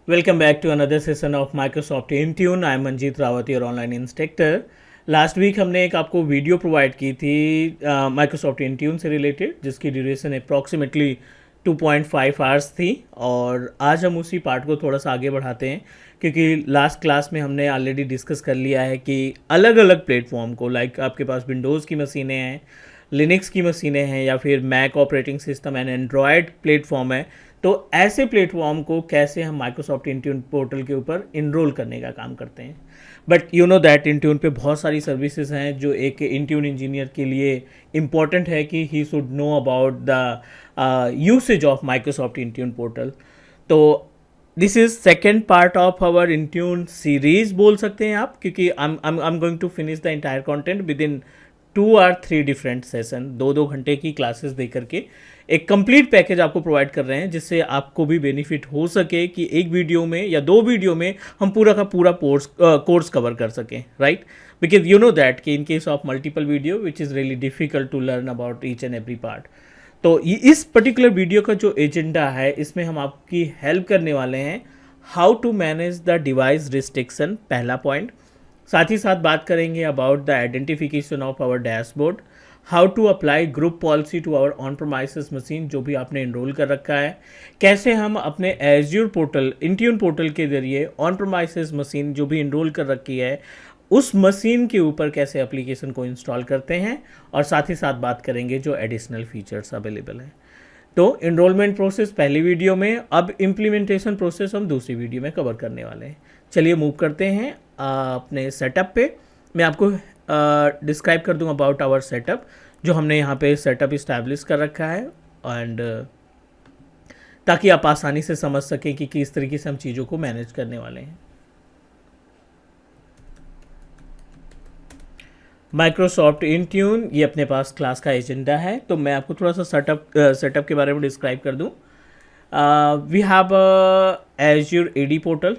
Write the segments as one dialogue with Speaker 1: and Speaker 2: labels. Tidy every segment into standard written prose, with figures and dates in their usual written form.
Speaker 1: Welcome back to another session of Microsoft Intune. I am Manjeet Rawat, your online instructor. Last week हमने एक आपको video provide की थी Microsoft Intune से related, जिसकी duration approximately 2.5 hours थी। और आज हम उसी पार्ट को थोड़ा सा आगे बढ़ाते हैं, क्योंकि लास्ट क्लास में हमने ऑलरेडी डिस्कस कर लिया है कि अलग अलग प्लेटफॉर्म को, लाइक आपके पास विंडोज़ की मशीनें हैं, लिनक्स की मशीनें हैं, या फिर Mac operating system and Android platform है, तो ऐसे प्लेटफॉर्म को कैसे हम माइक्रोसॉफ्ट इंट्यून पोर्टल के ऊपर इनरोल करने का काम करते हैं। But you know that Intune पे बहुत सारी सर्विसेज हैं जो एक इंट्यून इंजीनियर के लिए इम्पॉर्टेंट है कि he should know about the usage of Microsoft Intune portal. तो this is second part of our Intune series बोल सकते हैं आप, क्योंकि I am going to finish the entire content with in 2 or 3 different session, 2-2 घंटे की classes दे करके एक कंप्लीट पैकेज आपको प्रोवाइड कर रहे हैं, जिससे आपको भी बेनिफिट हो सके कि एक वीडियो में या 2 वीडियो में हम पूरा का पूरा कोर्स कवर कर सकें, right. Because you know that कि in case of multiple video which is really difficult to learn about each and every part. तो इस पर्टिकुलर वीडियो का जो एजेंडा है, इसमें हम आपकी हेल्प करने वाले हैं how to manage the device restriction, पहला पॉइंट। साथ ही साथ बात करेंगे about the identification of our dashboard, how to apply group policy to our on premises machine जो भी आपने इनरोल कर रखा है, कैसे हम अपने एज्योर पोर्टल, इंट्यून पोर्टल के जरिए ऑन प्रोमाइसिस मशीन जो भी इनरोल कर रखी है उस मशीन के ऊपर कैसे एप्लीकेशन को इंस्टॉल करते हैं, और साथ ही साथ बात करेंगे जो एडिशनल फीचर्स अवेलेबल हैं। तो इनरोलमेंट प्रोसेस पहली वीडियो में, अब इम्प्लीमेंटेशन प्रोसेस हम दूसरी वीडियो में कवर करने वाले हैं। चलिए मूव करते हैं अपने सेटअप पे। मैं आपको डिस्क्राइब कर दूं अबाउट आवर सेटअप, जो हमने यहाँ पे सेटअप इस्टेब्लिश कर रखा है, एंड ताकि आप आसानी से समझ सकें कि किस तरीके से हम चीज़ों को मैनेज करने वाले हैं। माइक्रोसॉफ्ट इंट्यून, ये अपने पास क्लास का एजेंडा है, तो मैं आपको थोड़ा सा सेटअप के बारे में डिस्क्राइब कर दूं। We have Azure AD portal,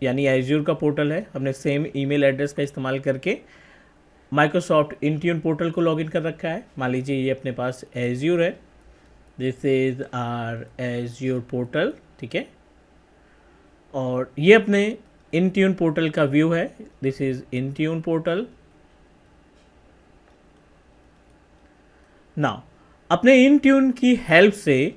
Speaker 1: यानी एज्योर का पोर्टल है। हमने सेम ईमेल एड्रेस का इस्तेमाल करके माइक्रोसॉफ्ट इंट्यून पोर्टल को लॉगिन कर रखा है। मान लीजिए ये अपने पास एज्योर है, this is our Azure portal, ठीक है। और ये अपने इंट्यून पोर्टल का व्यू है, this is Intune portal. Now अपने इंट्यून की हेल्प से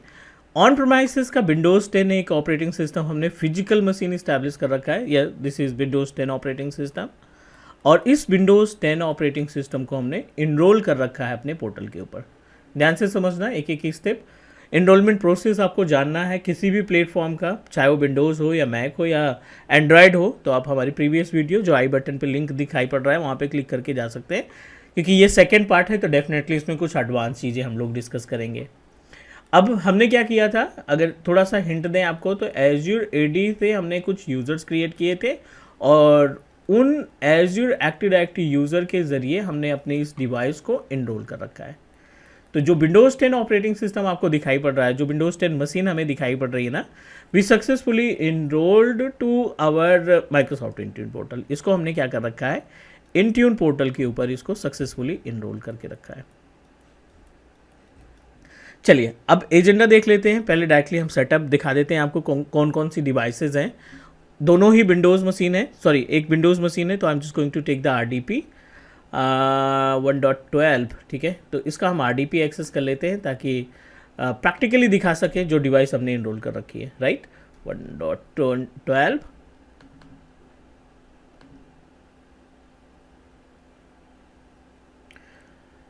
Speaker 1: ऑन प्रोमाइसिस का विंडोज़ 10 एक ऑपरेटिंग सिस्टम हमने फिजिकल मशीन इस्टेब्लिश कर रखा है, या this is Windows 10 operating system. और इस विंडोज़ 10 ऑपरेटिंग सिस्टम को हमने इनरोल कर रखा है अपने पोर्टल के ऊपर। ध्यान से समझना एक एक स्टेप। इनरोलमेंट प्रोसेस आपको जानना है किसी भी प्लेटफॉर्म का, चाहे वो विंडोज़ हो या मैक हो या एंड्रॉयड हो, तो आप हमारी प्रीवियस वीडियो जो आई बटन पर लिंक दिखाई पड़ रहा है वहाँ पर क्लिक करके जा सकते हैं, क्योंकि ये सेकेंड पार्ट है, तो डेफिनेटली इसमें कुछ एडवांस चीज़ें हम लोग डिस्कस करेंगे। अब हमने क्या किया था, अगर थोड़ा सा हिंट दें आपको, तो एज्योर एडी से हमने कुछ यूज़र्स क्रिएट किए थे, और उन एज्योर एक्टिव डायरेक्टरी यूज़र के ज़रिए हमने अपने इस डिवाइस को इनरोल कर रखा है। तो जो विंडोज़ 10 ऑपरेटिंग सिस्टम आपको दिखाई पड़ रहा है, जो विंडोज़ 10 मशीन हमें दिखाई पड़ रही है ना, we successfully enrolled to our Microsoft Intune portal. इसको हमने क्या कर रखा है, इंट्यून पोर्टल के ऊपर इसको सक्सेसफुली इनरोल करके रखा है। चलिए अब एजेंडा देख लेते हैं। पहले डायरेक्टली हम सेटअप दिखा देते हैं आपको, कौन कौन सी डिवाइसेज हैं। दोनों ही विंडोज़ मशीन है, सॉरी एक विंडोज़ मशीन है, तो I am just going to take the RDP 1.12, ठीक है। तो इसका हम RDP एक्सेस कर लेते हैं ताकि प्रैक्टिकली दिखा सके जो डिवाइस हमने इनरोल कर रखी है, राइट। 1.12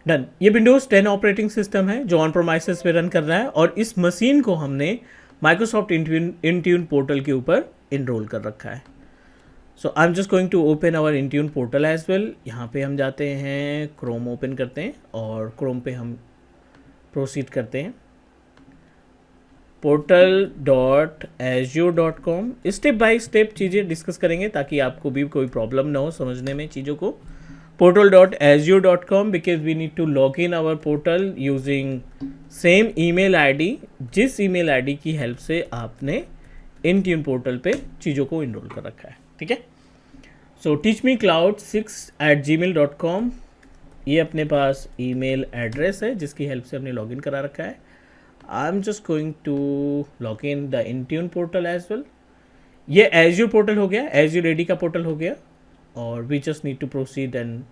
Speaker 1: डन। ये विंडोज़ 10 ऑपरेटिंग सिस्टम है जो ऑन प्रोमाइसिस पे रन कर रहा है, और इस मशीन को हमने माइक्रोसॉफ्ट इंट्यून पोर्टल के ऊपर इनरोल कर रखा है। So I am just going to open our Intune portal as well. यहाँ पे हम जाते हैं, क्रोम ओपन करते हैं, और क्रोम पे हम प्रोसीड करते हैं portal.azure.com। स्टेप बाय स्टेप चीज़ें डिस्कस करेंगे ताकि आपको भी कोई प्रॉब्लम ना हो समझने में चीज़ों को। portal.azure.com, because we need to log in our portal using same email ID, जिस email ID की हेल्प से आपने इंट्यून पोर्टल पे चीज़ों को इनरोल कर रखा है, ठीक है। सो teachmecloud6@gmail.com, ये अपने पास ईमेल एड्रेस है जिसकी हेल्प से हमने लॉगिन करा रखा है। I am just going to log in the Intune portal as well. ये एज्यूर पोर्टल हो गया, एज्यूर एडी का पोर्टल हो गया, और we just need to proceed and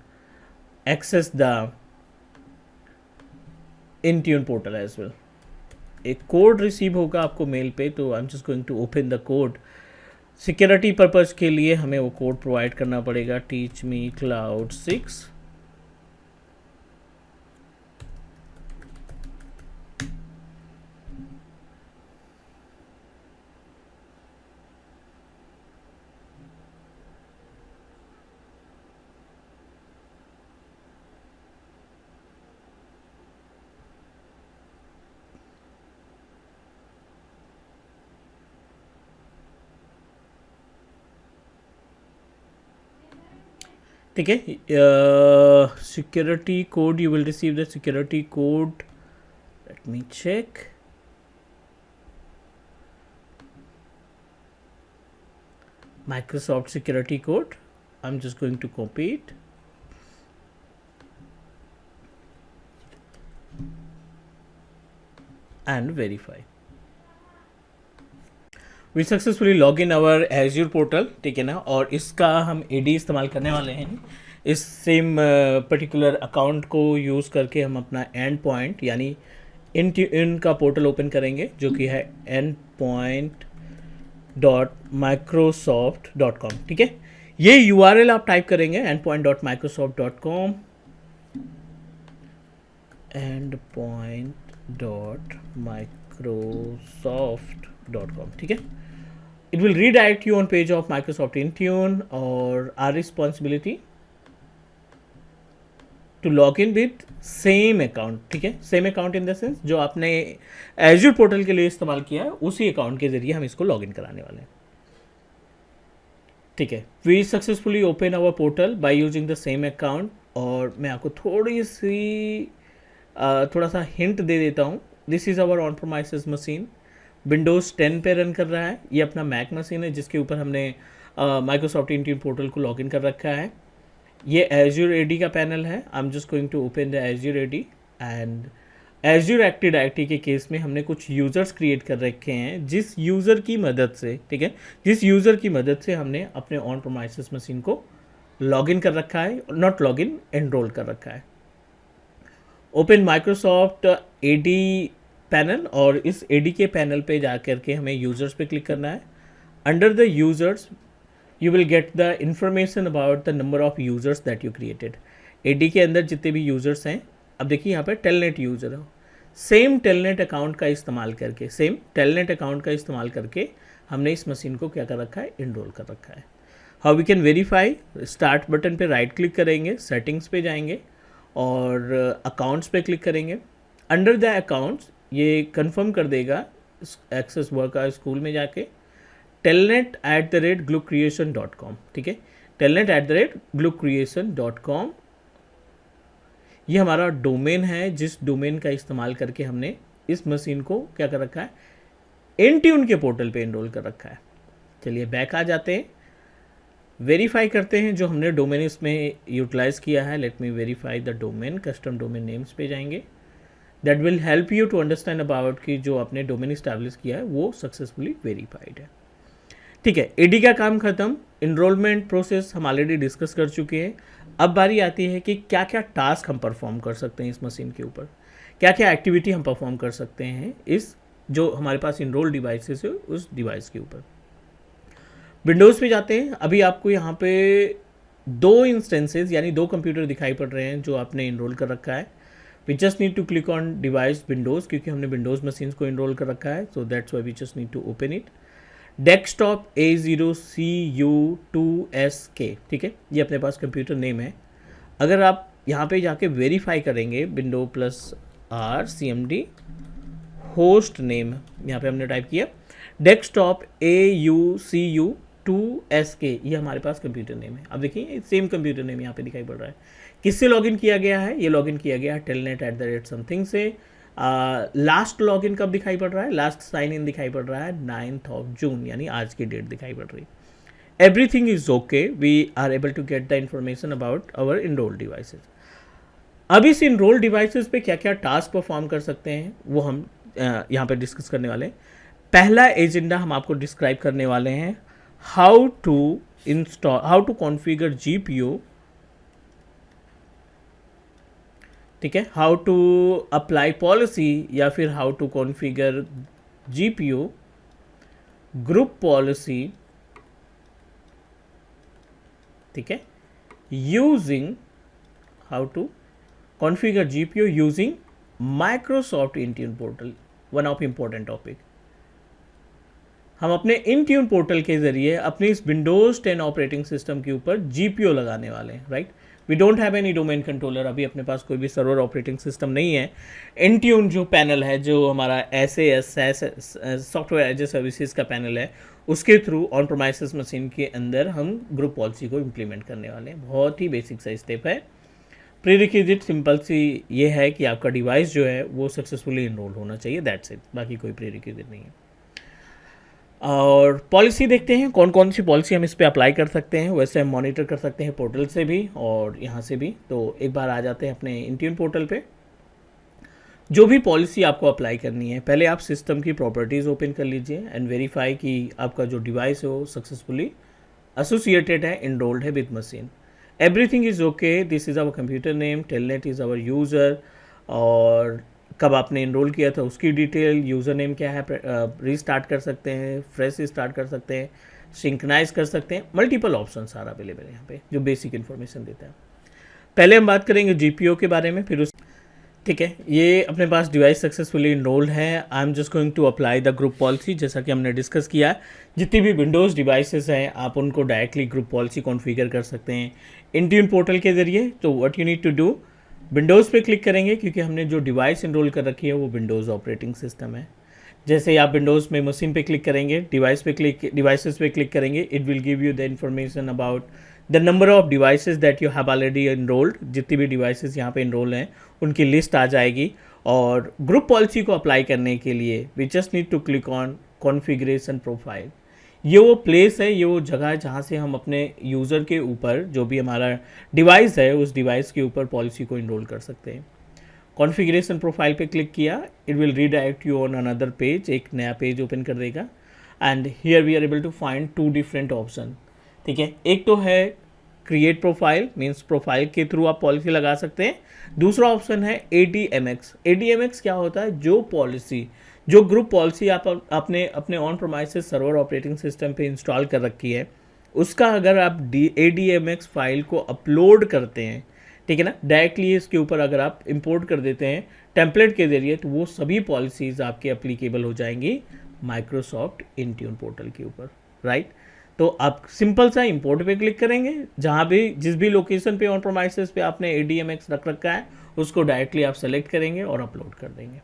Speaker 1: access the Intune portal as well. एक कोड रिसीव होगा आपको मेल पे, तो I am just going to open the code. Security purpose के लिए हमें वो कोड प्रोवाइड करना पड़ेगा, टीच मी क्लाउड 6। ठीक है, security code, you will receive the security code, let me check. Microsoft security code, I'm just going to copy it and verify. We successfully log in our Azure portal, ठीक है ना। और इसका हम AD इस्तेमाल करने वाले हैं। इस सेम पर्टिकुलर अकाउंट को यूज़ करके हम अपना एंड पॉइंट यानी इनका पोर्टल ओपन करेंगे, जो कि है endpoint.microsoft.com। ठीक है, ये URL आप टाइप करेंगे endpoint.microsoft.com, endpoint.microsoft.com। ठीक है, it will redirect you on page of Microsoft Intune, और our responsibility to log in with same account। ठीक है, same account in the sense जो आपने Azure पोर्टल के लिए इस्तेमाल किया है, उसी अकाउंट के जरिए हम इसको लॉग इन कराने वाले हैं। ठीक है, we successfully open our portal by using the same account. और मैं आपको थोड़ा सा हिंट दे देता हूँ। This is our on premises machine, Windows 10 पे रन कर रहा है। ये अपना मैक मशीन है जिसके ऊपर हमने माइक्रोसॉफ्ट इंट्यून पोर्टल को लॉगिन कर रखा है। ये एज्यूर एडी का पैनल है। I am just going to open the Azure AD, and Azure active directory के केस में हमने कुछ यूज़र्स क्रिएट कर रखे हैं, जिस यूज़र की मदद से, ठीक है, जिस यूज़र की मदद से हमने अपने ऑन प्रोमाइसेस मशीन को लॉगिन कर रखा है, नॉट लॉगिन, एनरोल कर रखा है। ओपन माइक्रोसॉफ्ट एडी पैनल, और इस एडी के पैनल पे जा करके हमें यूज़र्स पे क्लिक करना है। Under the users you will get the information about the number of users that you created। AD के अंदर जितने भी यूज़र्स हैं, अब देखिए यहाँ पे टेलनेट यूज़र हो, सेम टेलनेट अकाउंट का इस्तेमाल करके हमने इस मशीन को क्या कर रखा है, इनरोल कर रखा है। How we can verify, start button पे राइट क्लिक करेंगे, सेटिंग्स पे जाएंगे और अकाउंट्स पे क्लिक करेंगे। अंडर द अकाउंट्स ये कंफर्म कर देगा एक्सेस वर्क स्कूल में जाके telnet@glucreation.com। ठीक है, telnet@glucreation.com ये हमारा डोमेन है, जिस डोमेन का इस्तेमाल करके हमने इस मशीन को क्या कर रखा है, इंट्यून के पोर्टल पे एनरोल कर रखा है। चलिए बैक आ जाते हैं, वेरीफाई करते हैं जो हमने डोमेन इसमें यूटिलाइज किया है। Let me verify the domain, custom domain names पे जाएंगे। That will help you to understand about कि जो आपने डोमेन इस्टेब्लिश किया है वो सक्सेसफुली वेरीफाइड है। ठीक है, एडी का काम खत्म, इनरोलमेंट प्रोसेस हम ऑलरेडी डिस्कस कर चुके हैं। अब बारी आती है कि क्या क्या टास्क हम परफॉर्म कर सकते हैं इस मशीन के ऊपर, क्या क्या एक्टिविटी हम परफॉर्म कर सकते हैं इस जो हमारे पास इनरोल डिवाइसेस है उस डिवाइस के ऊपर। विंडोज़ पे जाते हैं। अभी आपको यहाँ पे 2 इंस्टेंसेस यानी 2 कंप्यूटर दिखाई पड़ रहे हैं जो आपने इनरोल कर रखा है। We just need to click on device Windows, क्योंकि हमने विंडोज़ मशीन्स को इनरोल कर रखा है, so that's why we just need to open it. Desktop A0CU2SK, ठीक है, ये अपने पास कंप्यूटर नेम है। अगर आप यहाँ पे जाके वेरीफाई करेंगे window +R CMD host name, यहाँ पे हमने टाइप किया डेस्कटॉप AUCU2SK, ये हमारे पास कंप्यूटर नेम है। अब देखिए सेम कंप्यूटर नेम यहाँ पे दिखाई पड़ रहा है। किससे लॉगिन किया गया है, ये लॉगिन किया गया है telnet@something से। लास्ट लॉगिन कब दिखाई पड़ रहा है, लास्ट साइन इन दिखाई पड़ रहा है 9th जून, यानी आज की डेट दिखाई पड़ रही है। Everything is okay, we are able to get the information about our enrol devices. अब इस इनरोल डिवाइसेस पे क्या क्या टास्क परफॉर्म कर सकते हैं वो हम यहाँ पे डिस्कस करने वाले हैं। पहला एजेंडा हम आपको डिस्क्राइब करने वाले हैं हाउ टू कॉन्फ़िगर जीपीयू, ठीक है, हाउ टू अप्लाई पॉलिसी या फिर how to configure GPU group policy, ठीक है, using how to configure GPU using Microsoft Intune portal. One of important topic, हम अपने इंट्यून पोर्टल के जरिए अपने इस विंडोज़ 10 ऑपरेटिंग सिस्टम के ऊपर जीपीयू लगाने वाले हैं, right. We don't have any domain controller, अभी अपने पास कोई भी सर्वर ऑपरेटिंग सिस्टम नहीं है। इंट्यून जो पैनल है, जो हमारा SAS software as a services का पैनल है, उसके थ्रू ऑन प्रोमाइसिस मशीन के अंदर हम ग्रुप पॉलिसी को इम्प्लीमेंट करने वाले हैं। बहुत ही बेसिक सा स्टेप है। प्रीरिक्विजिट सिंपल सी ये है कि आपका डिवाइस जो है वो सक्सेसफुली इनरोल होना चाहिए, दैट्स इट, बाकी कोई प्रीरिक्विजिट नहीं है। और पॉलिसी देखते हैं कौन कौन सी पॉलिसी हम इस पर अप्लाई कर सकते हैं। वैसे हम मॉनिटर कर सकते हैं पोर्टल से भी और यहाँ से भी। तो एक बार आ जाते हैं अपने इंट्यून पोर्टल पे। जो भी पॉलिसी आपको अप्लाई करनी है, पहले आप सिस्टम की प्रॉपर्टीज़ ओपन कर लीजिए एंड वेरीफाई कि आपका जो डिवाइस है वो सक्सेसफुली एसोसिएटेड है, इनरोल्ड है with machine. Everything is okay, this is our computer name, Telnet is our user, और कब आपने इनरोल किया था उसकी डिटेल, यूज़र नेम क्या है, रीस्टार्ट कर सकते हैं, फ्रेश स्टार्ट कर सकते हैं, सिंक्राइज कर सकते हैं, मल्टीपल ऑप्शन सारा अवेलेबल है यहाँ पे जो बेसिक इन्फॉर्मेशन देता है। पहले हम बात करेंगे जीपीओ के बारे में, फिर उस ठीक है, ये अपने पास डिवाइस सक्सेसफुली इनरोल्ड है। I am just going to apply the group policy. जैसा कि हमने डिस्कस किया, जितनी भी विंडोज़ डिवाइसेस हैं आप उनको डायरेक्टली ग्रुप पॉलिसी कॉन्फ़िगर कर सकते हैं इंट्यून पोर्टल के ज़रिए। तो what you need to do, Windows पे क्लिक करेंगे क्योंकि हमने जो डिवाइस इनरोल कर रखी है वो विंडोज़ ऑपरेटिंग सिस्टम है। जैसे ही आप विंडोज़ में मशीन पे क्लिक करेंगे, डिवाइसेस पे क्लिक करेंगे, it will give you the information about the number of devices that you have already enrolled. जितनी भी डिवाइसेस यहाँ पे इनरोल हैं उनकी लिस्ट आ जाएगी। और ग्रुप पॉलिसी को अप्लाई करने के लिए we just need to click on configuration profile. ये वो प्लेस है, ये वो जगह है जहाँ से हम अपने यूज़र के ऊपर, जो भी हमारा डिवाइस है उस डिवाइस के ऊपर पॉलिसी को इनरोल कर सकते हैं। कॉन्फ़िगरेशन प्रोफाइल पे क्लिक किया, it will redirect you on another page, एक नया पेज ओपन कर देगा। And here we are able to find two different option, ठीक है। एक तो है क्रिएट प्रोफाइल, मीन्स प्रोफाइल के थ्रू आप पॉलिसी लगा सकते हैं। दूसरा ऑप्शन है ADMX। ADMX क्या होता है, जो ग्रुप पॉलिसी आपने अपने on promises server operating system पे इंस्टॉल कर रखी है, उसका अगर आप ADMX फाइल को अपलोड करते हैं, ठीक है ना, डायरेक्टली इसके ऊपर अगर आप इंपोर्ट कर देते हैं टेम्पलेट के जरिए, तो वो सभी पॉलिसीज़ आपके एप्लीकेबल हो जाएंगी माइक्रोसॉफ्ट इंट्यून पोर्टल के ऊपर, राइट। तो आप सिंपल सा इंपोर्ट पे क्लिक करेंगे, जहाँ भी जिस भी लोकेशन पे ऑन प्रोमाइसिस पे आपने ADMX रख रखा है उसको डायरेक्टली आप सेलेक्ट करेंगे और अपलोड कर देंगे,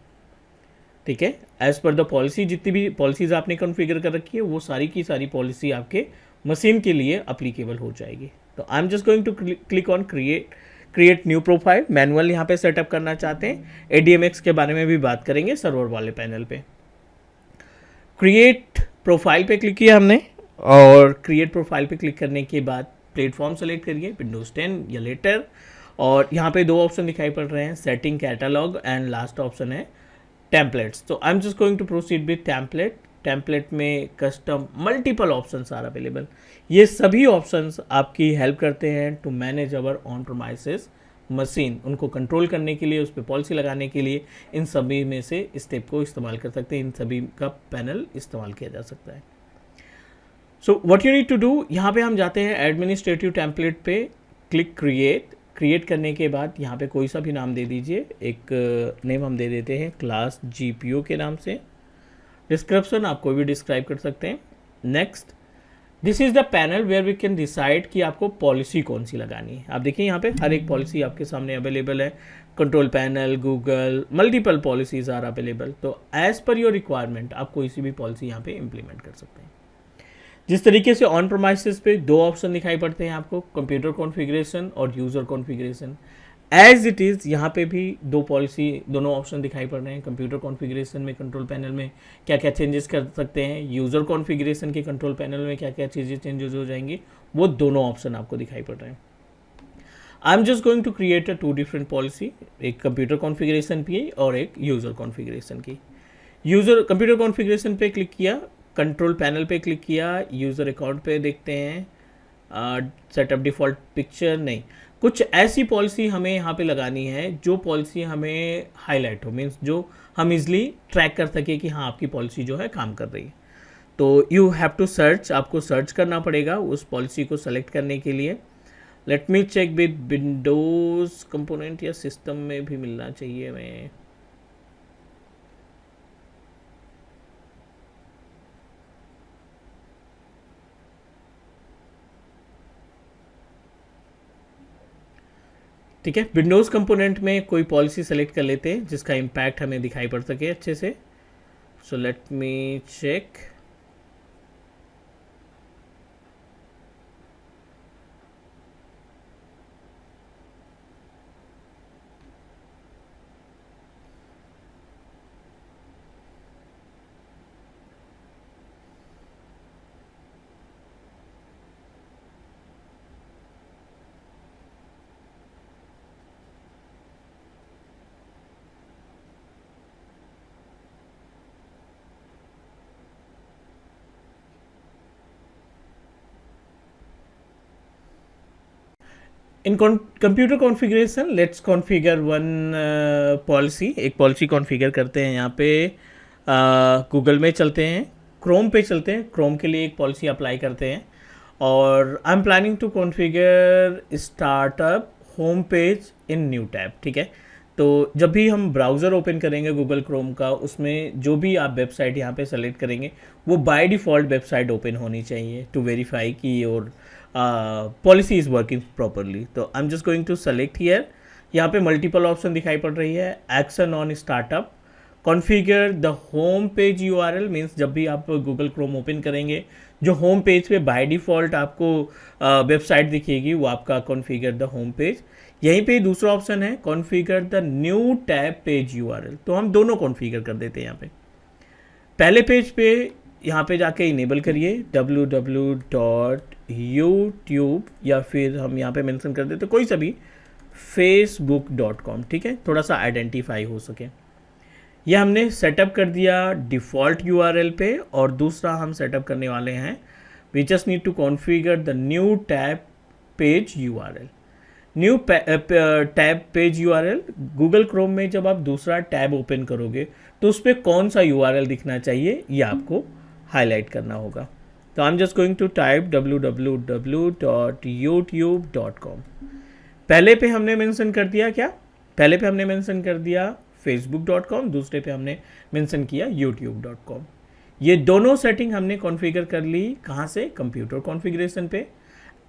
Speaker 1: ठीक है। एज पर द पॉलिसी, जितनी भी पॉलिसीज आपने कॉन्फ़िगर कर रखी है वो सारी की सारी पॉलिसी आपके मशीन के लिए अप्लीकेबल हो जाएगी। तो I am just going to click on create new profile. Manual यहाँ पे सेटअप करना चाहते हैं, ADMX के बारे में भी बात करेंगे सर्वर वाले पैनल पे। क्रिएट प्रोफाइल पे क्लिक किया हमने, और क्रिएट प्रोफाइल पे क्लिक करने के बाद प्लेटफॉर्म सेलेक्ट करिए, विंडोज़ 10 या लेटर। और यहाँ पे दो ऑप्शन दिखाई पड़ रहे हैं, setting catalog, and last option है टेम्पलेट्स। तो I am just going to proceed with template में custom multiple options are available. ये सभी ऑप्शंस आपकी हेल्प करते हैं to manage our on premises machine, उनको कंट्रोल करने के लिए, उस पर पॉलिसी लगाने के लिए इन सभी में से स्टेप को इस्तेमाल कर सकते हैं, इन सभी का पैनल इस्तेमाल किया जा सकता है। So what you need to do, यहाँ पे हम जाते हैं एडमिनिस्ट्रेटिव टेम्पलेट पे, क्लिक क्रिएट करने के बाद यहाँ पे कोई सा भी नाम दे दीजिए। एक नेम हम दे देते हैं क्लास GPO के नाम से। डिस्क्रिप्शन आप कोई भी डिस्क्राइब कर सकते हैं। Next, this is the panel where we can decide कि आपको पॉलिसी कौन सी लगानी है। आप देखिए यहाँ पे हर एक पॉलिसी आपके सामने अवेलेबल है, control panel, Google, multiple policies are available. तो एज पर योर रिक्वायरमेंट आप कोई सी भी पॉलिसी यहाँ पे इम्प्लीमेंट कर सकते हैं। जिस तरीके से ऑन प्रोमाइसिस पे दो ऑप्शन दिखाई पड़ते हैं आपको, कंप्यूटर कॉन्फ़िगरेशन और user configuration, as it is यहाँ पे भी दोनों ऑप्शन दिखाई पड़ रहे हैं। कंप्यूटर कॉन्फ़िगरेशन में कंट्रोल पैनल में क्या क्या चेंजेस कर सकते हैं, यूज़र कॉन्फ़िगरेशन के कंट्रोल पैनल में क्या क्या चीज़ें चेंजेस हो जाएंगी, वो दोनों ऑप्शन आपको दिखाई पड़ रहे हैं। I am just going to create two different policy, एक कंप्यूटर कॉन्फ़िगरेशन की और एक यूज़र कॉन्फ़िगरेशन की। कंप्यूटर कॉन्फ़िगरेशन पे क्लिक किया, कंट्रोल पैनल पे क्लिक किया, यूज़र अकाउंट पे देखते हैं, सेटअप डिफ़ॉल्ट पिक्चर नहीं, कुछ ऐसी पॉलिसी हमें यहाँ पे लगानी है जो पॉलिसी हमें हाईलाइट हो, मीन्स जो हम इजली ट्रैक कर सके कि हाँ आपकी पॉलिसी जो है काम कर रही है। तो यू हैव टू सर्च, आपको सर्च करना पड़ेगा उस पॉलिसी को सेलेक्ट करने के लिए। Let me check with Windows component, या सिस्टम में भी मिलना चाहिए मैं। ठीक है, विंडोज़ कंपोनेंट में कोई पॉलिसी सेलेक्ट कर लेते हैं जिसका इम्पैक्ट हमें दिखाई पड़ सके अच्छे से। So let me check. In computer configuration let's configure one policy, एक पॉलिसी कॉन्फ़िगर करते हैं यहाँ पे। गूगल में चलते हैं, क्रोम पे चलते हैं, क्रोम के लिए एक पॉलिसी अप्लाई करते हैं, और I am planning to configure startup home page in new tab. ठीक है, तो जब भी हम ब्राउज़र ओपन करेंगे गूगल क्रोम का, उसमें जो भी आप वेबसाइट यहाँ पे सेलेक्ट करेंगे वो बाय डिफ़ॉल्ट वेबसाइट ओपन होनी चाहिए टू वेरीफाई कि और पॉलिसी इज़ वर्किंग प्रॉपरली। तो I am just going to select here. यहाँ पे मल्टीपल ऑप्शन दिखाई पड़ रही है। Action on startup, configure the home page URL, means जब भी आप गूगल क्रोम ओपन करेंगे जो होम पेज पे बाय डिफ़ॉल्ट आपको वेबसाइट दिखेगी वो आपका कॉन्फ़िगर द होम पेज। यहीं पे दूसरा ऑप्शन है configure the new tab page URL, तो हम दोनों कॉन्फ़िगर कर देते हैं यहाँ पे। पहले पेज पे यहाँ पे जाके इनेबल करिए www.youtube, या फिर हम यहाँ पे मेंशन कर देते कोई सा भी facebook.com। ठीक है, थोड़ा सा आइडेंटिफाई हो सके। यह हमने सेटअप कर दिया डिफ़ॉल्ट यूआरएल पे, और दूसरा हम सेटअप करने वाले हैं we just need to configure the new tab page URL. New tab page URL, Google Chrome में जब आप दूसरा टैब ओपन करोगे तो उस पर कौन सा यूआरएल दिखना चाहिए ये आपको हाईलाइट करना होगा। तो I am just going to type www.youtube.com। पहले पे हमने मेंशन कर दिया क्या, पहले पे हमने मेंशन कर दिया facebook.com, दूसरे पे हमने मेंशन किया youtube.com। ये दोनों सेटिंग हमने कॉन्फ़िगर कर ली कहाँ से, कंप्यूटर कॉन्फ़िगरेशन पे।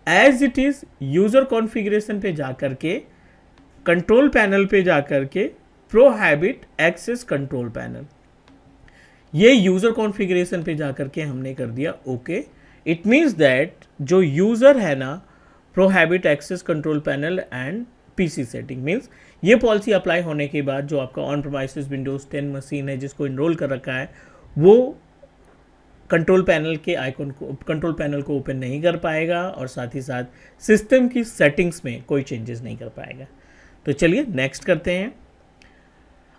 Speaker 1: As it is user configuration पे जाकर के, कंट्रोल पैनल पे जाकर के प्रोहिबिट एक्सेस कंट्रोल पैनल, ये यूज़र कॉन्फ़िगरेशन पे जाकर के हमने कर दिया ओके। इट मीन्स दैट जो यूज़र है ना, prohibit access control panel and PC setting, means ये पॉलिसी अप्लाई होने के बाद जो आपका ऑन प्रीमाइसेस विंडोज़ 10 मशीन है जिसको इनरोल कर रखा है वो कंट्रोल पैनल के आइकन को, कंट्रोल पैनल को ओपन नहीं कर पाएगा, और साथ ही साथ सिस्टम की सेटिंग्स में कोई चेंजेस नहीं कर पाएगा। तो चलिए नेक्स्ट करते हैं।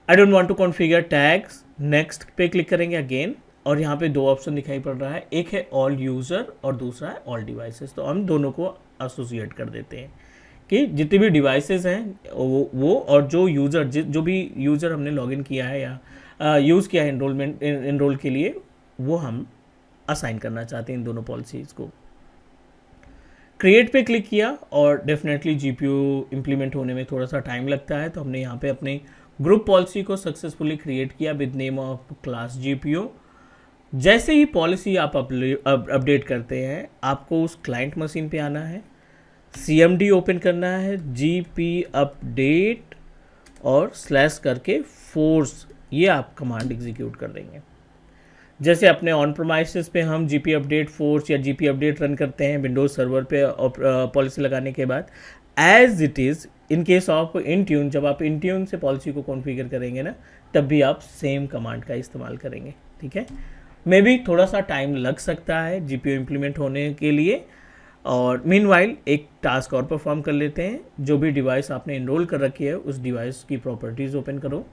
Speaker 1: I don't want to configure tags, next पे क्लिक करेंगे अगेन, और यहाँ पे दो ऑप्शन दिखाई पड़ रहा है, एक है ऑल यूज़र और दूसरा है ऑल डिवाइसेस। तो हम दोनों को एसोसिएट कर देते हैं कि जितने भी डिवाइसेस हैं वो और जो यूज़र जो भी यूज़र हमने लॉगिन किया है या यूज़ किया है इनरोल के लिए, वो हम असाइन करना चाहते हैं इन दोनों पॉलिसीज़ को। क्रिएट पे क्लिक किया, और डेफिनेटली जीपीयू इम्प्लीमेंट होने में थोड़ा सा टाइम लगता है, तो हमने यहाँ पे अपने ग्रुप पॉलिसी को सक्सेसफुली क्रिएट किया with name of class GPU. जैसे ही पॉलिसी आप अपडेट करते हैं आपको उस क्लाइंट मशीन पे आना है, CMD ओपन करना है, GP अपडेट और स्लैश करके फोर्स, ये आप कमांड एग्जीक्यूट कर देंगे। जैसे अपने ऑन प्रीमाइसेस पे हम GP अपडेट फोर्स या GP अपडेट रन करते हैं विंडोज़ सर्वर पे पॉलिसी लगाने के बाद, as it is in case of Intune, जब आप इंट्यून से पॉलिसी को कॉन्फ़िगर करेंगे ना, तब भी आप सेम कमांड का इस्तेमाल करेंगे। ठीक है, मे भी थोड़ा सा टाइम लग सकता है GPU इम्प्लीमेंट होने के लिए, और मीनवाइल एक टास्क और परफॉर्म कर लेते हैं। जो भी डिवाइस आपने इनरोल कर रखी है उस डिवाइस की प्रॉपर्टीज़ ओपन करो।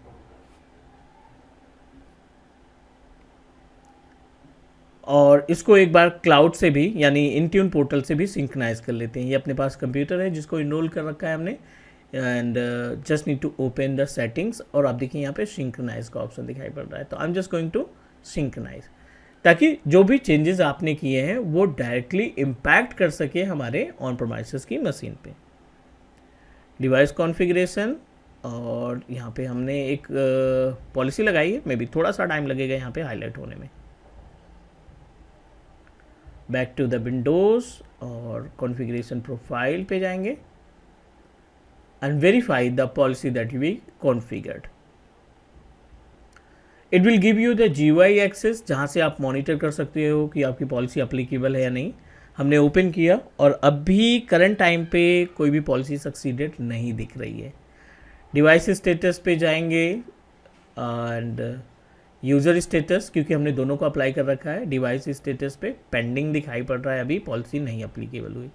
Speaker 1: और इसको एक बार क्लाउड से भी यानी इंट्यून पोर्टल से भी सिंक्रोनाइज कर लेते हैं। ये अपने पास कंप्यूटर है जिसको इनरोल कर रखा है हमने, and just need to open the settings, और आप देखिए यहाँ पे सिंक्रोनाइज का ऑप्शन दिखाई पड़ रहा है। तो I am just going to synchronise, ताकि जो भी चेंजेस आपने किए हैं वो डायरेक्टली इम्पैक्ट कर सके हमारे ऑन प्रोमाइसेस की मशीन पे। डिवाइस कॉन्फ़िगरेशन, और यहाँ पे हमने एक पॉलिसी लगाई है, मे बी थोड़ा सा टाइम लगेगा यहाँ पे हाईलाइट होने में। बैक टू द विंडोज़ और कॉन्फ़िगरेशन प्रोफाइल पे जाएंगे and verify the policy that we configured. It will give you the GUI access, जहाँ से आप मॉनिटर कर सकते हो कि आपकी पॉलिसी अप्लीकेबल है या नहीं। हमने ओपन किया और अभी करंट टाइम पे कोई भी पॉलिसी सक्सीडेड नहीं दिख रही है। डिवाइस स्टेटस पे जाएंगे एंड यूज़र स्टेटस, क्योंकि हमने दोनों को अप्लाई कर रखा है। डिवाइस स्टेटस पे पेंडिंग दिखाई पड़ रहा है, अभी पॉलिसी नहीं अप्लीकेबल हुई।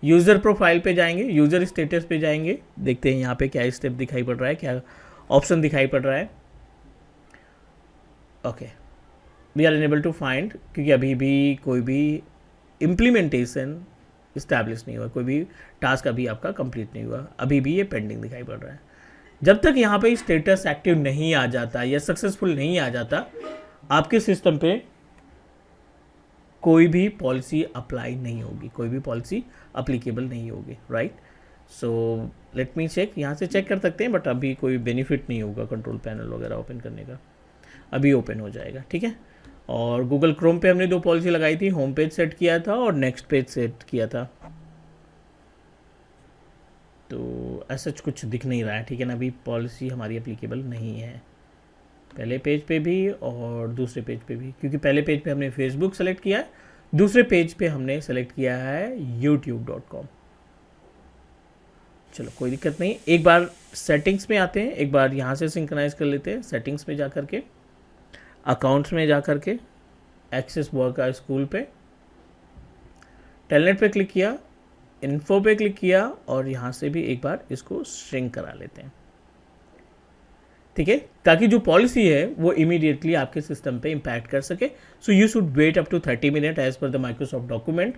Speaker 1: यूज़र प्रोफाइल पे जाएंगे, यूज़र स्टेटस पे जाएंगे, देखते हैं यहाँ पे क्या स्टेप दिखाई पड़ रहा है, क्या ऑप्शन दिखाई पड़ रहा है। Okay, we are unable to find, क्योंकि अभी भी कोई भी इम्प्लीमेंटेशन इस्टेब्लिश नहीं हुआ, कोई भी टास्क अभी आपका कंप्लीट नहीं हुआ, अभी भी ये पेंडिंग दिखाई पड़ रहा है। जब तक यहाँ पे स्टेटस एक्टिव नहीं आ जाता या सक्सेसफुल नहीं आ जाता, आपके सिस्टम पे कोई भी पॉलिसी अप्लाई नहीं होगी, कोई भी पॉलिसी अप्लीकेबल नहीं होगी, right. So let me check, यहाँ से चेक कर सकते हैं, बट अभी कोई बेनिफिट नहीं होगा कंट्रोल पैनल वगैरह ओपन करने का, अभी ओपन हो जाएगा, ठीक है। और गूगल क्रोम पे हमने 2 पॉलिसी लगाई थी, होम पेज सेट किया था और नेक्स्ट पेज सेट किया था। तो ऐसा कुछ दिख नहीं रहा है, ठीक है ना, अभी पॉलिसी हमारी एप्लीकेबल नहीं है, पहले पेज पे भी और दूसरे पेज पे भी, क्योंकि पहले पेज पे हमने फेसबुक सेलेक्ट किया है, दूसरे पेज पे हमने सेलेक्ट किया है youtube.com। चलो कोई दिक्कत नहीं, एक बार सेटिंग्स में आते हैं, एक बार यहाँ से सिंक्रोनाइज कर लेते हैं। सेटिंग्स में जा करके, अकाउंट्स में जा करके, एक्सेस वर्क का स्कूल पे, टेलनेट पे क्लिक किया, इन्फो पे क्लिक किया, और यहाँ से भी एक बार इसको श्रिंक करा लेते हैं, ठीक है, ताकि जो पॉलिसी है वो इमीडिएटली आपके सिस्टम पे इम्पैक्ट कर सके। So you should wait up to 30 minute as per the Microsoft document.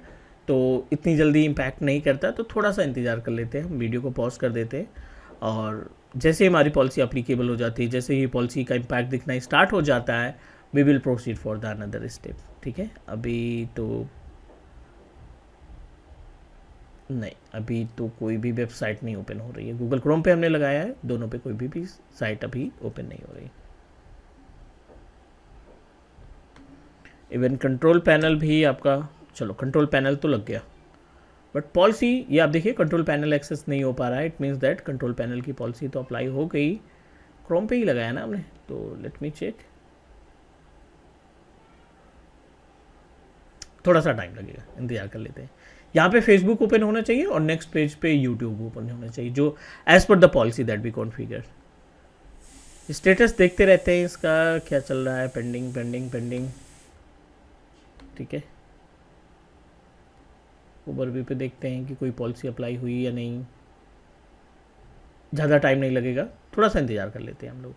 Speaker 1: तो इतनी जल्दी इम्पैक्ट नहीं करता, तो थोड़ा सा इंतज़ार कर लेते हैं, हम वीडियो को पॉज कर देते हैं, और जैसे ही हमारी पॉलिसी अप्लीकेबल हो जाती है, जैसे ही पॉलिसी का इम्पैक्ट दिखना स्टार्ट हो जाता है, we will proceed for the another step, ठीक है। अभी तो कोई भी वेबसाइट नहीं ओपन हो रही है। गूगल क्रोम पे हमने लगाया है, दोनों पे कोई भी साइट अभी ओपन नहीं हो रही। इवन कंट्रोल पैनल भी आपका, चलो कंट्रोल पैनल तो लग गया, बट पॉलिसी ये आप देखिए कंट्रोल पैनल एक्सेस नहीं हो पा रहा है। It means that control panel की पॉलिसी तो अप्लाई हो गई, क्रोम पे ही लगाया ना हमने। तो लेट मी चेक, थोड़ा सा टाइम लगेगा, इंतजार कर लेते हैं। यहाँ पे फेसबुक ओपन होना चाहिए और नेक्स्ट पेज पे यूट्यूब ओपन होना चाहिए, जो as per the policy that we configure. Status देखते रहते हैं इसका क्या चल रहा है, पेंडिंग पेंडिंग पेंडिंग, ठीक है। ओवरव्यू पे देखते हैं कि कोई पॉलिसी अप्लाई हुई या नहीं, ज़्यादा टाइम नहीं लगेगा, थोड़ा सा इंतजार कर लेते हैं हम लोग।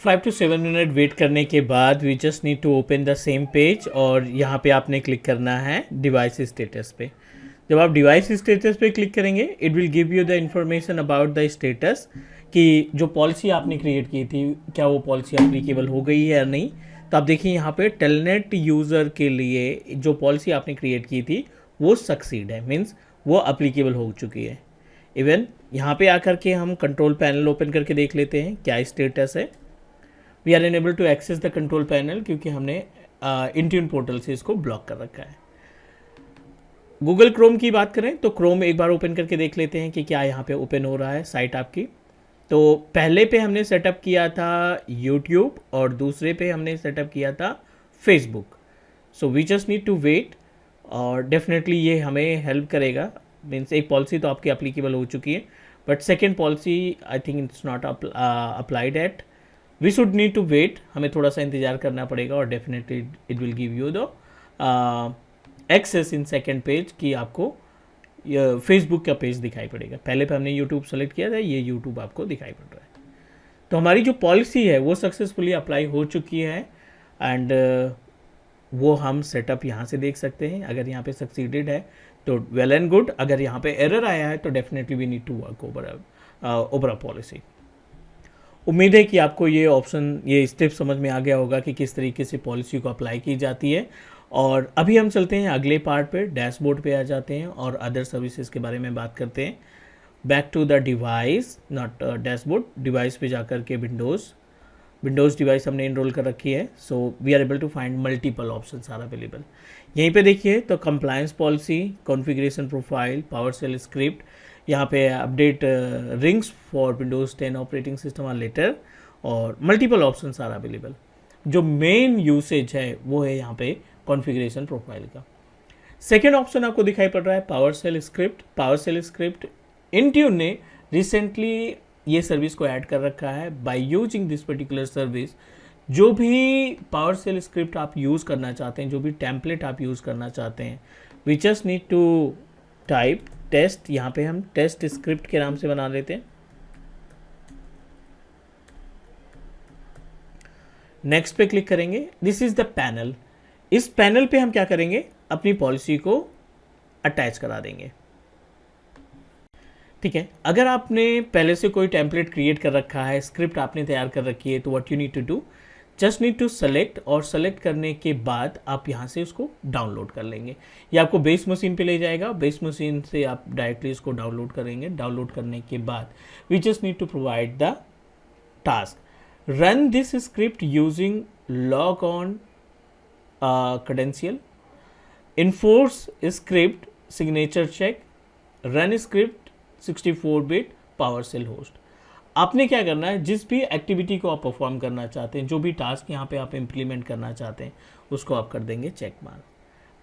Speaker 1: 5 to 7 मिनट वेट करने के बाद we just need to open the same page, और यहाँ पे आपने क्लिक करना है डिवाइस स्टेटस पे। जब आप डिवाइस स्टेटस पे क्लिक करेंगे, it will give you the information about the status, कि जो पॉलिसी आपने क्रिएट की थी क्या वो पॉलिसी एप्लीकेबल हो गई है या नहीं। तो आप देखिए यहाँ पे टेलनेट यूज़र के लिए जो पॉलिसी आपने क्रिएट की थी वो सक्सीड है, मीन्स वो एप्लीकेबल हो चुकी है। इवन यहाँ पे आकर के हम कंट्रोल पैनल ओपन करके देख लेते हैं क्या स्टेटस है। We are unable to access the control panel, क्योंकि हमने इंट्यून पोर्टल से इसको ब्लॉक कर रखा है। गूगल क्रोम की बात करें तो क्रोम एक बार ओपन करके देख लेते हैं कि क्या यहाँ पे ओपन हो रहा है साइट आपकी। तो पहले पे हमने सेटअप किया था यूट्यूब और दूसरे पे हमने सेटअप किया था Facebook. So we just need to wait, और डेफिनेटली ये हमें हेल्प करेगा। मीन्स एक पॉलिसी तो आपकी अप्लीकेबल हो चुकी है, but second policy I think it's not applied yet. We should need to wait, हमें थोड़ा सा इंतज़ार करना पड़ेगा, और definitely it will give you the access in second page कि आपको फेसबुक का पेज दिखाई पड़ेगा। पहले पे हमने यूट्यूब सेलेक्ट किया था, ये यूट्यूब आपको दिखाई पड़ रहा है। तो हमारी जो पॉलिसी है वो सक्सेसफुली अप्लाई हो चुकी है एंड वो हम सेटअप यहाँ से देख सकते हैं। अगर यहाँ पे सक्सीडेड है तो वेल एंड गुड, अगर यहाँ पे एरर आया है तो definitely we need to work over a policy. उम्मीद है कि आपको ये ऑप्शन, ये स्टेप समझ में आ गया होगा कि किस तरीके से पॉलिसी को अप्लाई की जाती है। और अभी हम चलते हैं अगले पार्ट पे, डैशबोर्ड पे आ जाते हैं और अदर सर्विसेज के बारे में बात करते हैं। Back to the device, not dashboard, device पे जाकर के विंडोज़ डिवाइस हमने इनरोल कर रखी है। So we are able to find multiple option are available. यहीं पे देखिए तो compliance policy, configuration profile, PowerShell script, यहाँ पे update rings for Windows 10 operating system or later, और मल्टीपल ऑप्शन आर अवेलेबल। जो मेन यूसेज है वो है यहाँ पे कॉन्फ़िगरेशन प्रोफाइल का। सेकेंड ऑप्शन आपको दिखाई पड़ रहा है PowerShell script. PowerShell script Intune ने रिसेंटली ये सर्विस को ऐड कर रखा है। By using this particular service, जो भी पावरशेल स्क्रिप्ट आप यूज़ करना चाहते हैं, जो भी टेम्पलेट आप यूज़ करना चाहते हैं, we just need to type test. यहाँ पे हम टेस्ट स्क्रिप्ट के नाम से बना लेते हैं। नेक्स्ट पे क्लिक करेंगे। This is the panel. इस पैनल पे हम क्या करेंगे, अपनी पॉलिसी को अटैच करा देंगे। ठीक है, अगर आपने पहले से कोई टेम्पलेट क्रिएट कर रखा है, स्क्रिप्ट आपने तैयार कर रखी है, तो what you need to do, just need to select, और सेलेक्ट करने के बाद आप यहाँ से उसको डाउनलोड कर लेंगे। ये आपको बेस मशीन पे ले जाएगा। बेस मशीन से आप डायरेक्टली इसको डाउनलोड करेंगे। डाउनलोड करने के बाद we just need to provide the task, run this script using log on credential, enforce script signature check, run script 64-bit PowerShell host। आपने क्या करना है, जिस भी एक्टिविटी को आप परफॉर्म करना चाहते हैं, जो भी टास्क यहाँ पे आप इम्प्लीमेंट करना चाहते हैं, उसको आप कर देंगे check mark.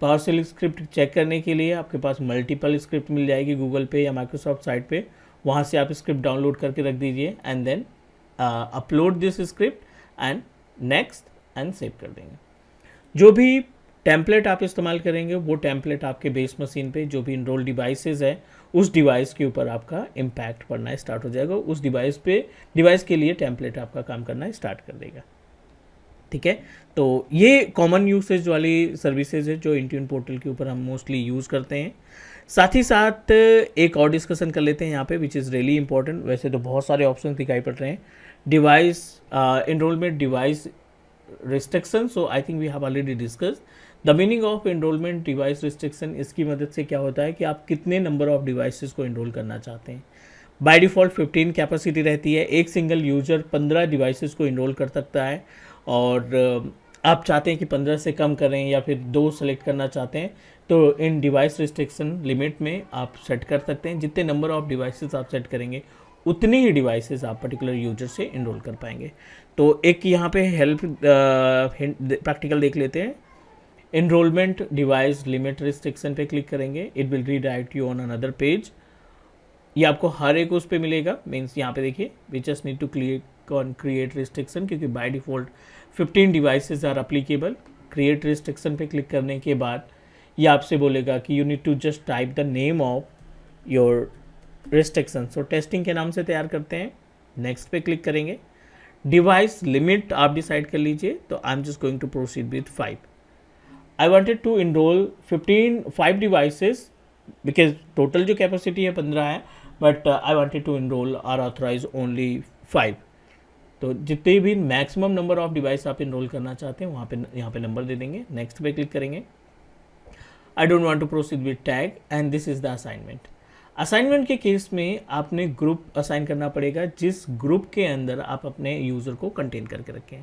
Speaker 1: PowerShell script check करने के लिए आपके पास मल्टीपल स्क्रिप्ट मिल जाएगी गूगल पे या माइक्रोसॉफ्ट साइट पे, वहाँ से आप स्क्रिप्ट डाउनलोड करके रख दीजिए and then upload this script and next and save कर देंगे। जो भी टेम्पलेट आप इस्तेमाल करेंगे वो टेम्पलेट आपके बेस मशीन पे जो भी इनरोल डिवाइसेस है उस डिवाइस के ऊपर आपका इम्पैक्ट पड़ना स्टार्ट हो जाएगा। उस डिवाइस के लिए टेम्पलेट आपका काम करना स्टार्ट कर देगा। ठीक है, तो ये कॉमन यूसेज वाली सर्विसेज है जो इंट्यून पोर्टल के ऊपर हम मोस्टली यूज़ करते हैं। साथ ही साथ एक और डिस्कशन कर लेते हैं यहाँ पे विच इज़ रियली इंपॉर्टेंट। वैसे तो बहुत सारे ऑप्शन दिखाई पड़ रहे हैं, device enrolment, device restriction, so I think we have already discussed the meaning of enrollment device restriction। इसकी मदद से क्या होता है कि आप कितने नंबर ऑफ डिवाइसेस को इनरोल करना चाहते हैं। बाय डिफ़ॉल्ट 15 कैपेसिटी रहती है, एक सिंगल यूज़र 15 डिवाइसेस को इनरोल कर सकता है, और आप चाहते हैं कि 15 से कम करें या फिर 2 सेलेक्ट करना चाहते हैं, तो इन डिवाइस रिस्ट्रिक्शन लिमिट में आप सेट कर सकते हैं। जितने नंबर ऑफ डिवाइसेस आप सेट करेंगे उतनी ही डिवाइसेस आप पर्टिकुलर यूजर से इनरोल कर पाएंगे। तो एक यहाँ पे हेल्प प्रैक्टिकल देख लेते हैं। इनरोलमेंट डिवाइस लिमिट रिस्ट्रिक्शन पे क्लिक करेंगे, it will redirect you on another page. ये आपको हर एक उस पे मिलेगा, मीन्स यहाँ पे देखिए we just need to click on create restriction, क्योंकि by default 15 devices are applicable. Create restriction पे क्लिक करने के बाद ये आपसे बोलेगा कि you need to just type the name of your restriction. So testing के नाम से तैयार करते हैं। नेक्स्ट पे क्लिक करेंगे। डिवाइस लिमिट आप डिसाइड कर लीजिए, तो I am just going to proceed with 5। I wanted to enrol 5 devices because total जो कैपेसिटी है 15 है, but I wanted to enrol or authorise only 5। तो जितने भी मैक्सिमम नंबर ऑफ डिवाइस आप इनरोल करना चाहते हैं वहाँ पे यहाँ पे नंबर दे देंगे। नेक्स्ट पे क्लिक करेंगे। I don't want to proceed with tag and this is the assignment. Assignment के केस में आपने ग्रुप असाइन करना पड़ेगा, जिस ग्रुप के अंदर आप अपने यूज़र को कंटेन करके रखें।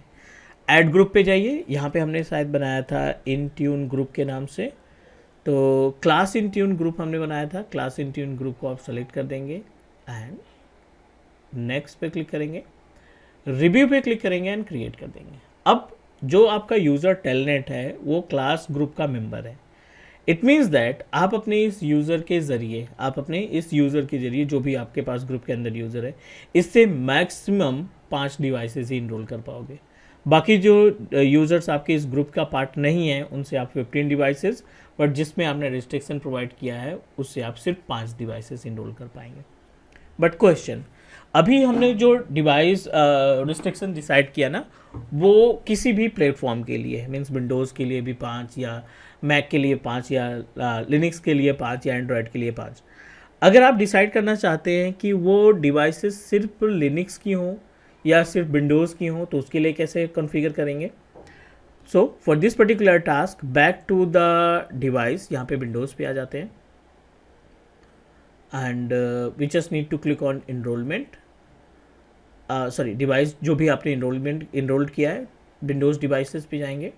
Speaker 1: ऐड ग्रुप पे जाइए, यहाँ पे हमने शायद बनाया था इंट्यून ग्रुप के नाम से, तो क्लास इंट्यून ग्रुप हमने बनाया था। क्लास इंट्यून ग्रुप को आप सेलेक्ट कर देंगे एंड नेक्स्ट पे क्लिक करेंगे। रिव्यू पे क्लिक करेंगे एंड क्रिएट कर देंगे। अब जो आपका यूज़र टेलनेट है वो क्लास ग्रुप का मेंबर है। इट मीन्स दैट आप अपने इस यूज़र के ज़रिए जो भी आपके पास ग्रुप के अंदर यूज़र है, इससे मैक्सिमम 5 डिवाइसेस ही इनरोल कर पाओगे। बाकी जो यूज़र्स आपके इस ग्रुप का पार्ट नहीं है उनसे आप 15 डिवाइसेस, बट जिसमें आपने रिस्ट्रिक्शन प्रोवाइड किया है उससे आप सिर्फ 5 डिवाइसेस इनरोल कर पाएंगे। बट क्वेश्चन, अभी हमने जो डिवाइस रिस्ट्रिक्शन डिसाइड किया ना, वो किसी भी प्लेटफॉर्म के लिए है, मीन्स विंडोज़ के लिए भी 5, या मैक के लिए 5, या लिनक्स के लिए 5, या एंड्रॉयड के लिए 5। अगर आप डिसाइड करना चाहते हैं कि वो डिवाइसेस सिर्फ लिनक्स की हों या सिर्फ विंडोज़ की हों, तो उसके लिए कैसे कॉन्फ़िगर करेंगे? So for this particular task, back to the device, यहाँ पे विंडोज़ पे आ जाते हैं, and we just need to click on enrolment, sorry device जो भी आपने इनरोल्ड किया है, विंडोज़ डिवाइसेस पे जाएंगे।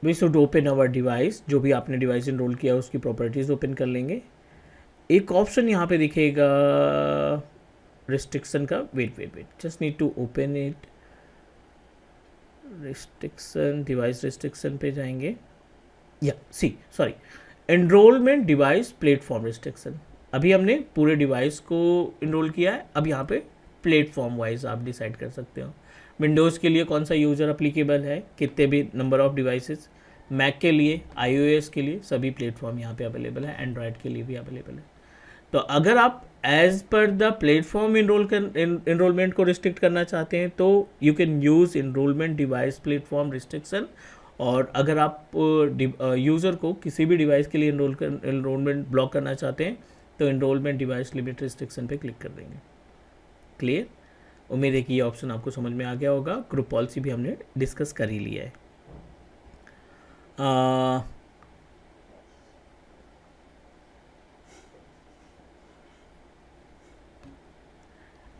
Speaker 1: We should open our device, जो भी आपने डिवाइस इनरोल किया है उसकी प्रॉपर्टीज़ ओपन कर लेंगे। एक ऑप्शन यहाँ पे दिखेगा रिस्ट्रिक्शन का, wait just need to open it. Restriction, device restriction पे जाएंगे, या sorry, enrolment device platform restriction. अभी हमने पूरे डिवाइस को इनरोल किया है, अब यहाँ पे प्लेटफॉर्म वाइज आप डिसाइड कर सकते हो। विंडोज़ के लिए कौन सा यूज़र अप्लीकेबल है, कितने भी नंबर ऑफ डिवाइसेस, मैक के लिए, आईओएस के लिए, सभी प्लेटफॉर्म यहाँ पे अवेलेबल है, एंड्रॉयड के लिए भी अवेलेबल है। तो अगर आप as per the platform enrolment को रिस्ट्रिक्ट करना चाहते हैं तो you can use enrolment device platform restriction, और अगर आप यूज़र को किसी भी डिवाइस के लिए इनरोलमेंट ब्लॉक करना चाहते हैं तो इनरोलमेंट डिवाइस लिमिट रिस्ट्रिक्शन पे क्लिक कर देंगे। क्लियर? उम्मीद है कि ये ऑप्शन आपको समझ में आ गया होगा। ग्रुप पॉलिसी भी हमने डिस्कस कर ही लिया है।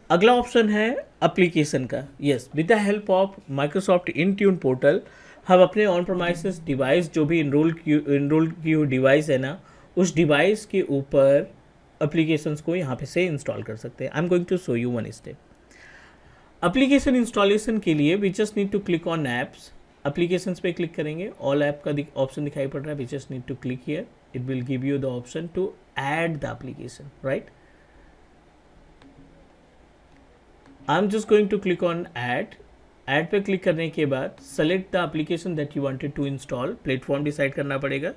Speaker 1: अगला ऑप्शन है एप्लीकेशन का। Yes, with the help of Microsoft Intune portal हम अपने ऑन प्रोमाइसेस डिवाइस, जो भी इनरोल की हुई डिवाइस है ना, उस डिवाइस के ऊपर एप्लीकेशंस को यहाँ पे से इंस्टॉल कर सकते हैं। I am going to show you one step. Application installation के लिए we just need to click on apps. Applications पे क्लिक करेंगे, ऑल ऐप का ऑप्शन दिखाई पड़ रहा है, we just need to click here, it will give you the option to add the application, right? I am just going to click on add. Add पे click करने के बाद select the application that you wanted to install. Platform decide करना पड़ेगा।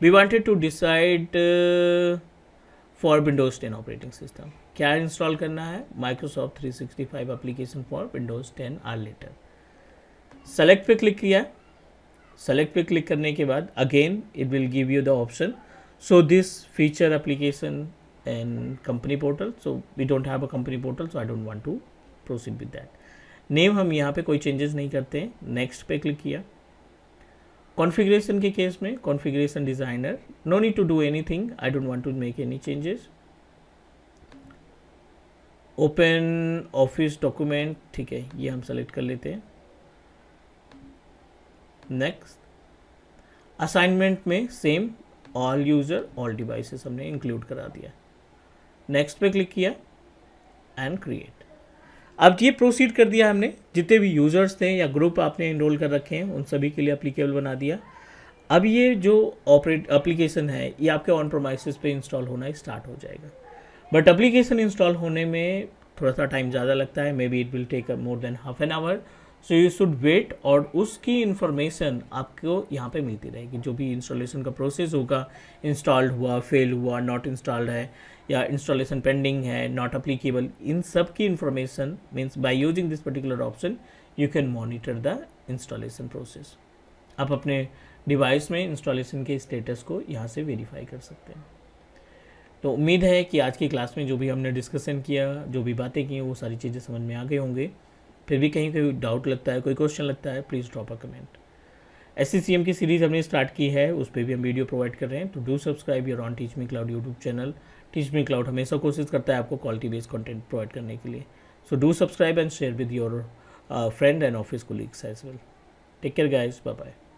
Speaker 1: We wanted to decide for Windows 10 operating system. क्या install करना है? Microsoft 365 application for Windows 10 or later. Select पे क्लिक किया। सेलेक्ट पे क्लिक करने के बाद again it will give you the option, so this feature application and company portal. So we don't have a company portal, so I don't want to proceed with that. Name हम यहाँ पे कोई changes नहीं करते हैं। Next पे click किया। Configuration के केस में configuration designer, no need to do anything, I don't want to make any changes. Open office document, ठीक है, ये हम सेलेक्ट कर लेते हैं। नेक्स्ट असाइनमेंट में same all user all devices हमने इंक्लूड करा दिया। नेक्स्ट पे क्लिक किया एंड क्रिएट। अब ये प्रोसीड कर दिया हमने, जितने भी यूज़र्स थे या ग्रुप आपने इनरोल कर रखे हैं उन सभी के लिए एप्लीकेबल बना दिया। अब ये जो एप्लीकेशन है ये आपके ऑन प्रोमाइसेस पे इंस्टॉल होना स्टार्ट हो जाएगा। बट एप्लीकेशन इंस्टॉल होने में थोड़ा सा टाइम ज़्यादा लगता है, maybe it will take more than half an hour, so you should wait, और उसकी इन्फॉर्मेशन आपको यहाँ पे मिलती रहेगी। जो भी इंस्टॉलेशन का प्रोसेस होगा, इंस्टॉल्ड हुआ, फेल हुआ, नॉट इंस्टॉल्ड है, या इंस्टॉलेशन पेंडिंग है, नॉट अप्लीकेबल, इन सब की information means by using this particular option you can monitor the installation process. आप अपने डिवाइस में इंस्टॉलेशन के स्टेटस को यहाँ से वेरीफाई कर सकते हैं। तो उम्मीद है कि आज की क्लास में जो भी हमने डिस्कशन किया, जो भी बातें की, वो सारी चीज़ें समझ में आ गई होंगे। फिर भी कहीं कोई डाउट लगता है, कोई क्वेश्चन लगता है, please drop a comment. SCCM की सीरीज़ हमने स्टार्ट की है, उस पर भी हम वीडियो प्रोवाइड कर रहे हैं, तो do subscribe your on teach me cloud YouTube channel. Teach me cloud हमेशा कोशिश करता है आपको क्वालिटी बेस्ड कंटेंट प्रोवाइड करने के लिए। So do subscribe and share with your friend and office colleagues as well. Take care guys, bye bye.